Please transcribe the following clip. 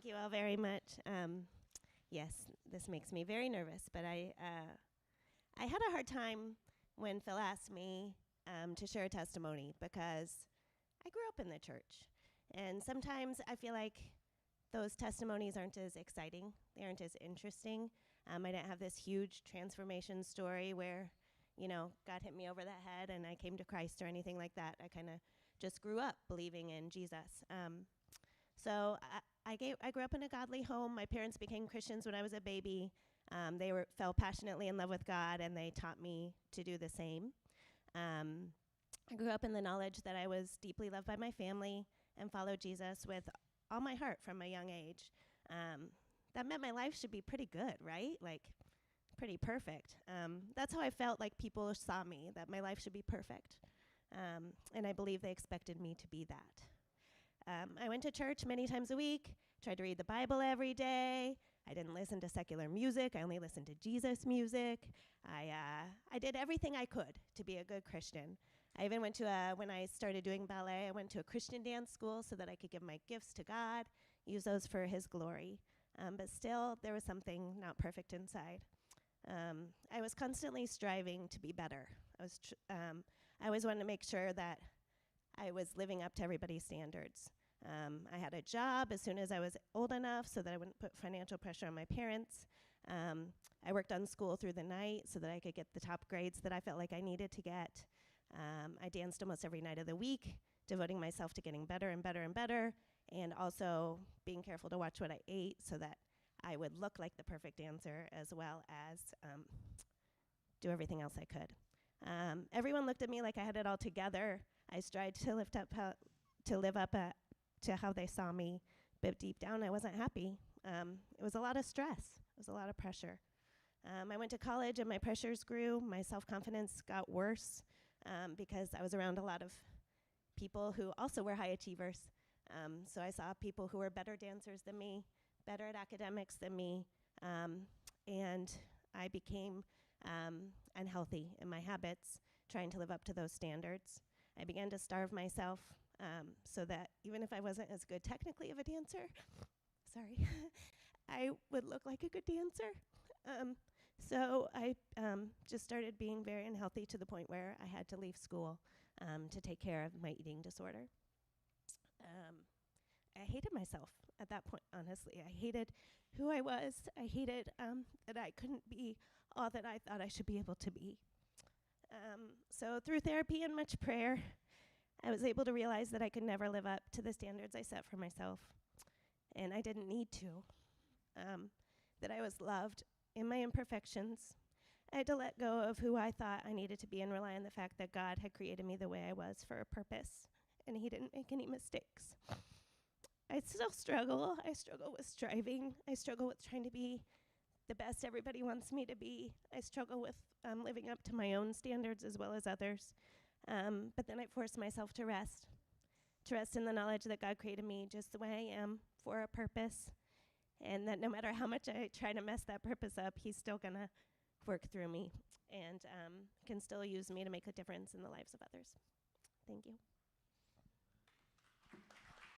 you all very much. Yes, this makes me very nervous, but I had a hard time when Phil asked me to share a testimony because I grew up in the church. And sometimes I feel like those testimonies aren't as exciting. They aren't as interesting. I didn't have this huge transformation story where, God hit me over the head and I came to Christ or anything like that. I kind of just grew up believing in Jesus. So I grew up in a godly home. My parents became Christians when I was a baby. They fell passionately in love with God, and they taught me to do the same. I grew up in the knowledge that I was deeply loved by my family and followed Jesus with all my heart from a young age. That meant my life should be pretty good, right? Like, pretty perfect. That's how I felt like people saw me, that my life should be perfect. And I believe they expected me to be that. I went to church many times a week, tried to read the Bible every day. I didn't listen to secular music. I only listened to Jesus music. I did everything I could to be a good Christian. I even went to when I started doing ballet, I went to a Christian dance school so that I could give my gifts to God, use those for His glory. But still, there was something not perfect inside. I was constantly striving to be better. I always wanted to make sure that I was living up to everybody's standards. I had a job as soon as I was old enough so that I wouldn't put financial pressure on my parents. I worked on school through the night so that I could get the top grades that I felt like I needed to get. I danced almost every night of the week, devoting myself to getting better and better and better, and also being careful to watch what I ate so that I would look like the perfect dancer as well as do everything else I could. Everyone looked at me like I had it all together. I strived to live up to how they saw me, but deep down I wasn't happy. It was a lot of stress. It was a lot of pressure. I went to college and my pressures grew. My self-confidence got worse because I was around a lot of people who also were high achievers. So I saw people who were better dancers than me, better at academics than me, and I became unhealthy in my habits, trying to live up to those standards. I began to starve myself so that even if I wasn't as good technically of a dancer, I would look like a good dancer. So I just started being very unhealthy to the point where I had to leave school to take care of my eating disorder. I hated myself at that point, honestly. I hated who I was. I hated that I couldn't be all that I thought I should be able to be. So through therapy and much prayer, I was able to realize that I could never live up to the standards I set for myself, and I didn't need to. That I was loved in my imperfections. I had to let go of who I thought I needed to be and rely on the fact that God had created me the way I was for a purpose, and He didn't make any mistakes. I still struggle. I struggle with striving. I struggle with trying to be the best everybody wants me to be. I struggle with living up to my own standards as well as others. But then I force myself to rest in the knowledge that God created me just the way I am for a purpose, and that no matter how much I try to mess that purpose up, He's still going to work through me and can still use me to make a difference in the lives of others. Thank you.